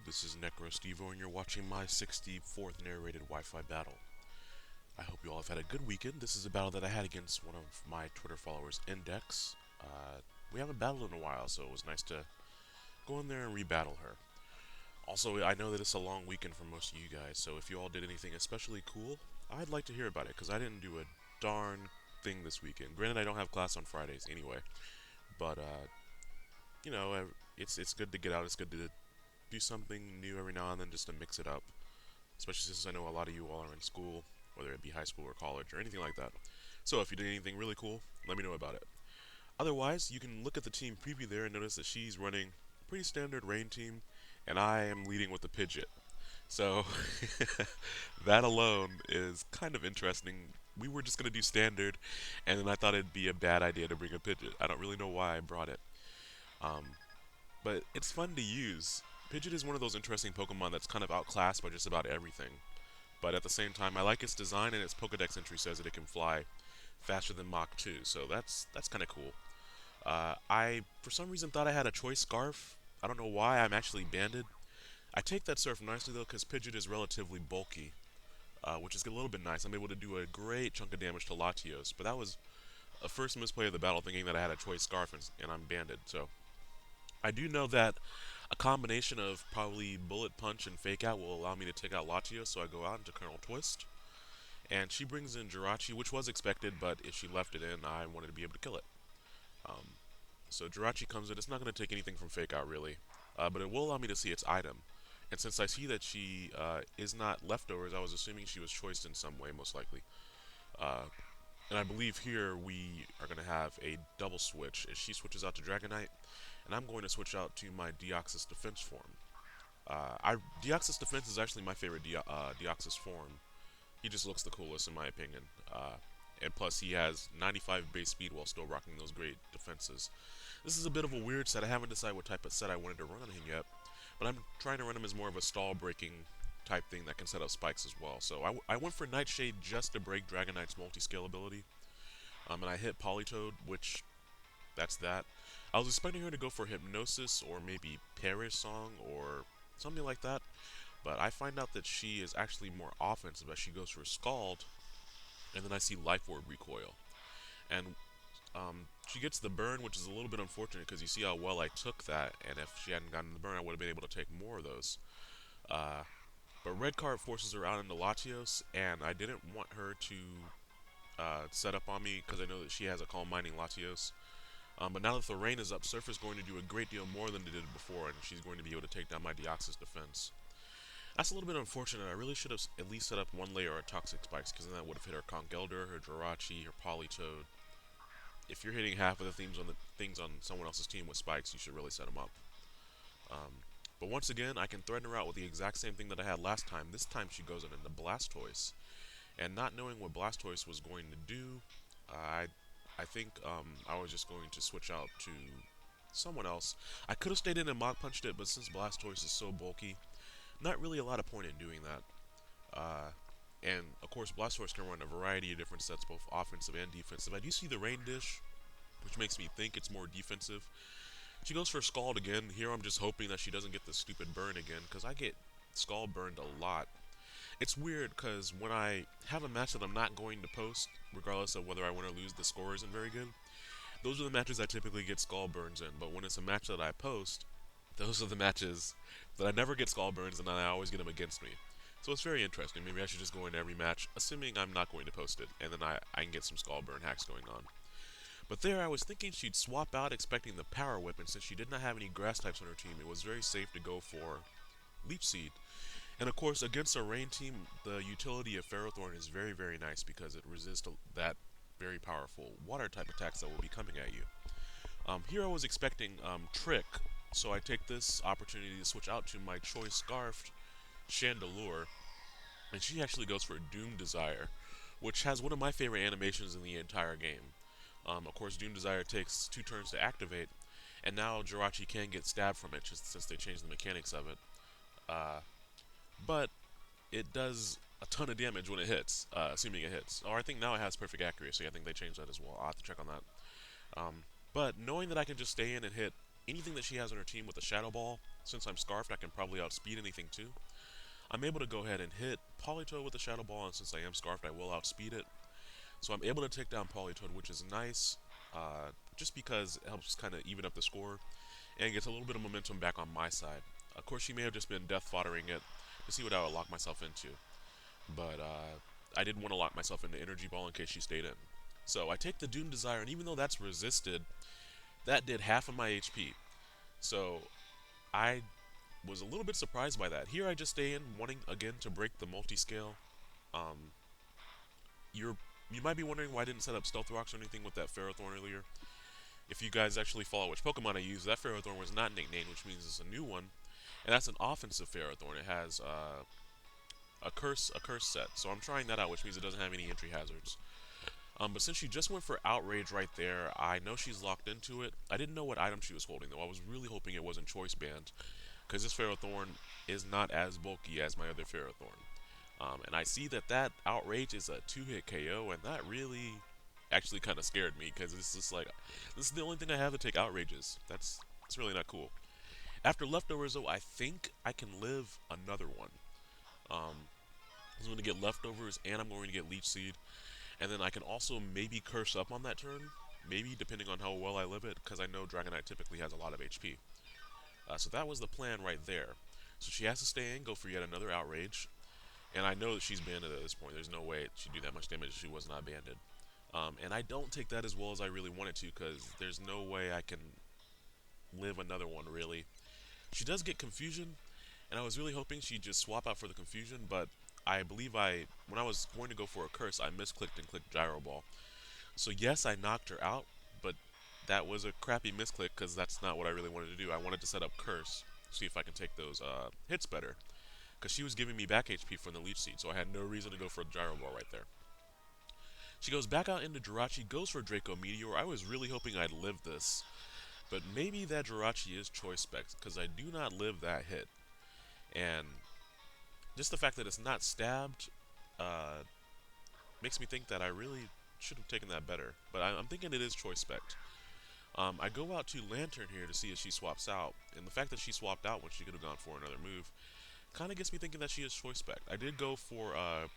this is Necrostevo, and you're watching my 64th narrated Wi-Fi battle. I hope you all have had a good weekend. This is a battle that I had against one of my Twitter followers, Index. We haven't battled in a while, so it was nice to go in there and rebattle her. Also, I know that it's a long weekend for most of you guys, so if you all did anything especially cool, I'd like to hear about it, because I didn't do a darn thing this weekend. Granted, I don't have class on Fridays anyway, but, you know, it's good to get out. It's good to do something new every now and then just to mix it up. Especially since I know a lot of you all are in school, whether it be high school or college or anything like that. So if you did anything really cool, let me know about it. Otherwise, you can look at the team preview there and notice that she's running a pretty standard rain team, and I am leading with the Pidgeot. So that alone is kind of interesting. We were just going to do standard, and then I thought it'd be a bad idea to bring a Pidgeot. I don't really know why I brought it. Um, but it's fun to use. Pidgeot is one of those interesting Pokemon that's kind of outclassed by just about everything. But at the same time, I like its design, and its Pokedex entry says that it can fly faster than Mach 2, so that's kind of cool. I, for some reason, thought I had a choice scarf. I don't know why. I'm actually banded. I take that surf nicely, though, because Pidgeot is relatively bulky, which is a little bit nice. I'm able to do a great chunk of damage to Latios, but that was a first misplay of the battle, thinking that I had a choice scarf, and I'm banded. So I do know that a combination of probably Bullet Punch and Fake Out will allow me to take out Latios, so I go out into Colonel Twist. And she brings in Jirachi, which was expected, but if she left it in, I wanted to be able to kill it. Um, so Jirachi comes in. It's not going to take anything from Fake Out, really, but it will allow me to see its item. And since I see that she is not leftovers, I was assuming she was choiced in some way, most likely. Uh, and I believe here we are going to have a double switch. As she switches out to Dragonite, and I'm going to switch out to my Deoxys Defense form. Deoxys Defense is actually my favorite Deoxys form. He just looks the coolest in my opinion. And plus he has 95 base speed while still rocking those great defenses. This is a bit of a weird set. I haven't decided what type of set I wanted to run on him yet, but I'm trying to run him as more of a stall breaking type thing that can set up spikes as well. So I went for Nightshade just to break Dragonite's multi-scale ability. And I hit Politoed, which that's that. I was expecting her to go for Hypnosis or maybe Perish Song or something like that, but I find out that she is actually more offensive as she goes for Scald, and then I see Life Orb recoil. And she gets the burn, which is a little bit unfortunate because you see how well I took that, and if she hadn't gotten the burn, I would have been able to take more of those. Uh, but Red Card forces her out into Latios, and I didn't want her to set up on me because I know that she has a Calm Mining Latios. But now that the rain is up, Surf is going to do a great deal more than it did before, and she's going to be able to take down my Deoxys defense. That's a little bit unfortunate. I really should have at least set up one layer of Toxic Spikes, because then that would have hit her Congeldar, her Jirachi, her Politoed. If you're hitting half of the things on someone else's team with spikes, you should really set them up. But once again, I can threaten her out with the exact same thing that I had last time. This time she goes in into Blastoise. And not knowing what Blastoise was going to do, I think I was just going to switch out to someone else. I could have stayed in and Mach Punched it, but since Blastoise is so bulky, not really a lot of point in doing that. And of course, Blastoise can run a variety of different sets, both offensive and defensive. I do see the Rain Dish, which makes me think it's more defensive. She goes for Scald again. Here I'm just hoping that she doesn't get the stupid burn again, because I get Scald burned a lot. It's weird because when I have a match that I'm not going to post, regardless of whether I win or lose, the score isn't very good. Those are the matches I typically get Skull Burns in, but when it's a match that I post, those are the matches that I never get Skull Burns and I always get them against me. So it's very interesting. Maybe I should just go into every match, assuming I'm not going to post it, and then I can get some Skull Burn hacks going on. But there I was thinking she'd swap out expecting the Power Whip, and since she did not have any grass types on her team, it was very safe to go for Leech Seed. And of course, against a rain team, the utility of Ferrothorn is very, very nice because it resists that very powerful water type attacks that will be coming at you. Here I was expecting Trick, so I take this opportunity to switch out to my choice Scarfed Chandelure, and she actually goes for Doom Desire, which has one of my favorite animations in the entire game. Of course, Doom Desire takes 2 turns to activate, and now Jirachi can get stabbed from it just since they changed the mechanics of it. But it does a ton of damage when it hits, assuming it hits. Or I think now it has perfect accuracy. I think they changed that as well. I'll have to check on that. But knowing that I can just stay in and hit anything that she has on her team with a Shadow Ball, since I'm Scarfed, I can probably outspeed anything too. I'm able to go ahead and hit Politoed with a Shadow Ball, and since I am Scarfed, I will outspeed it. So I'm able to take down Politoed, which is nice, just because it helps kind of even up the score, and gets a little bit of momentum back on my side. Of course, she may have just been death foddering it to see what I would lock myself into, but I did want to lock myself into Energy Ball in case she stayed in. So I take the Doom Desire, and even though that's resisted, that did half of my HP. So I was a little bit surprised by that. Here I just stay in, wanting again to break the multi-scale. Um, you're you might be wondering why I didn't set up Stealth Rocks or anything with that Ferrothorn earlier. If you guys actually follow which Pokemon I use, that Ferrothorn was not nicknamed, which means it's a new one, and that's an offensive Ferrothorn. It has a curse set, so I'm trying that out, which means it doesn't have any entry hazards. But since she just went for Outrage right there, I know she's locked into it. I didn't know what item she was holding, though. I was really hoping it wasn't Choice Band, because this Ferrothorn is not as bulky as my other Ferrothorn. And I see that that Outrage is a 2-hit KO, and that really actually kind of scared me, because it's just like, this is the only thing I have to take Outrages. That's really not cool. After Leftovers, though, I think I can live another one. I'm going to get Leftovers, and I'm going to get Leech Seed. And then I can also maybe curse up on that turn, maybe depending on how well I live it, because I know Dragonite typically has a lot of HP. So that was the plan right there. So she has to stay in, go for yet another Outrage, and I know that she's banded at this point. There's no way she'd do that much damage if she was not banded. And I don't take that as well as I really wanted to, because there's no way I can live another one, really. She does get Confusion, and I was really hoping she'd just swap out for the Confusion, but I believe when I was going to go for a Curse, I misclicked and clicked Gyro Ball. So yes, I knocked her out, but that was a crappy misclick because that's not what I really wanted to do. I wanted to set up Curse, see if I can take those hits better, because she was giving me back HP from the Leech Seed, so I had no reason to go for a Gyro Ball right there. She goes back out into Jirachi, goes for Draco Meteor. I was really hoping I'd live this, but maybe that Jirachi is Choice Specs, because I do not live that hit. And just the fact that it's not stabbed makes me think that I really should have taken that better. But I'm thinking it is Choice Spec. I go out to Lantern here to see if she swaps out, and the fact that she swapped out when she could have gone for another move kind of gets me thinking that she is Choice Spec. I did go for,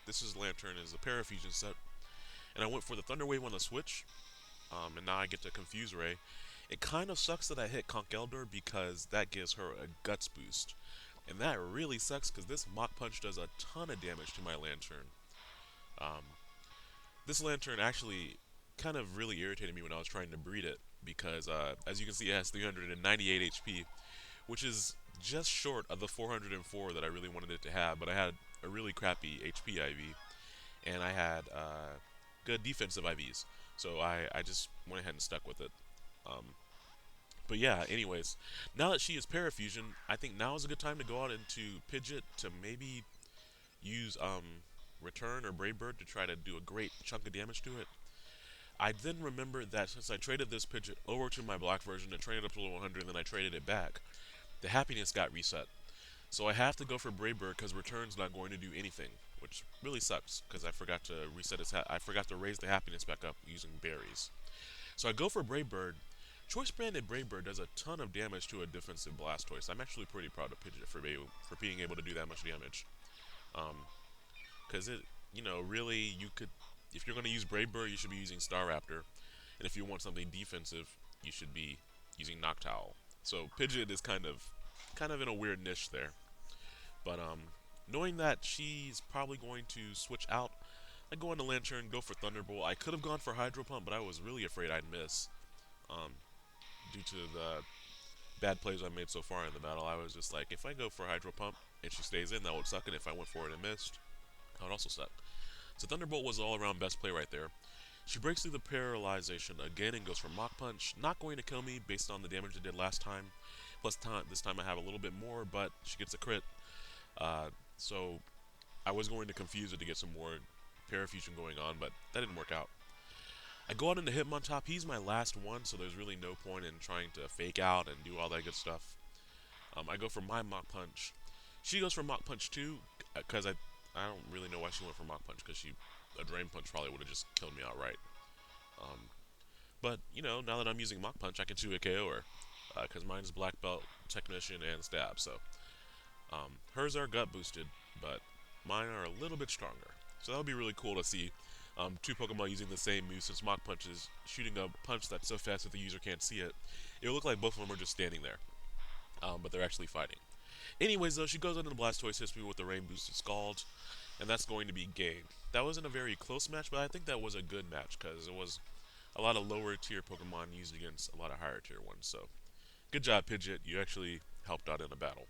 this is Lantern, is a Parafusion set, and I went for the Thunder Wave on the Switch, and now I get to Confuse Ray. It kind of sucks that I hit Conkeldurr because that gives her a Guts boost. And that really sucks because this Mach Punch does a ton of damage to my Lantern. Um, this Lantern actually kind of really irritated me when I was trying to breed it because, as you can see, it has 398 HP, which is just short of the 404 that I really wanted it to have, but I had a really crappy HP IV, and I had good defensive IVs, so I just went ahead and stuck with it. Um, but yeah, anyways, now that she is Parafusion, I think now is a good time to go out into Pidgeot to maybe use Return or Brave Bird to try to do a great chunk of damage to it. I then remembered that since I traded this Pidgeot over to my black version and trained it up to level 100 and then I traded it back, the happiness got reset. So I have to go for Brave Bird because Return's not going to do anything, which really sucks because I forgot to reset I forgot to raise the happiness back up using berries. So I go for Brave Bird. Choice Branded Brave Bird does a ton of damage to a defensive Blastoise. I'm actually pretty proud of Pidgeot for being able to do that much damage. Because it, really, you could, if you're going to use Brave Bird, you should be using Staraptor. And if you want something defensive, you should be using Noctowl. So Pidgeot is kind of in a weird niche there. But knowing that she's probably going to switch out, I go into Lantern, go for Thunderbolt. I could have gone for Hydro Pump, but I was really afraid I'd miss. Due to the bad plays I made so far in the battle, I was just like, if I go for Hydro Pump and she stays in, that would suck, and if I went for it and missed, that would also suck. So Thunderbolt was the all-around best play right there. She breaks through the Paralyzation again and goes for Mach Punch. Not going to kill me based on the damage it did last time. Plus, this time I have a little bit more, but she gets a crit. So I was going to confuse it to get some more Parafusion going on, but that didn't work out. I go out into Hitmontop. He's my last one, so there's really no point in trying to fake out and do all that good stuff. I go for my Mach Punch. She goes for Mach Punch too, because I don't really know why she went for Mach Punch, because a Drain Punch probably would have just killed me outright. But, now that I'm using Mach Punch, I can 2-hit KO her. because mine's Black Belt, Technician, and Stab. So hers are gut boosted, but mine are a little bit stronger. So that would be really cool to see two Pokemon using the same move, since Mach Punch is shooting a punch that's so fast that the user can't see it. It would look like both of them are just standing there, but they're actually fighting. Anyways, though, she goes into the Blastoise, hits me with the Rain Boosted Scald, and that's going to be game. That wasn't a very close match, but I think that was a good match, because it was a lot of lower tier Pokemon used against a lot of higher tier ones. So, good job, Pidgeot. You actually helped out in a battle.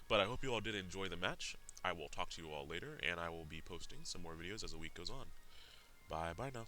But I hope you all did enjoy the match. I will talk to you all later, and I will be posting some more videos as the week goes on. Bye bye now.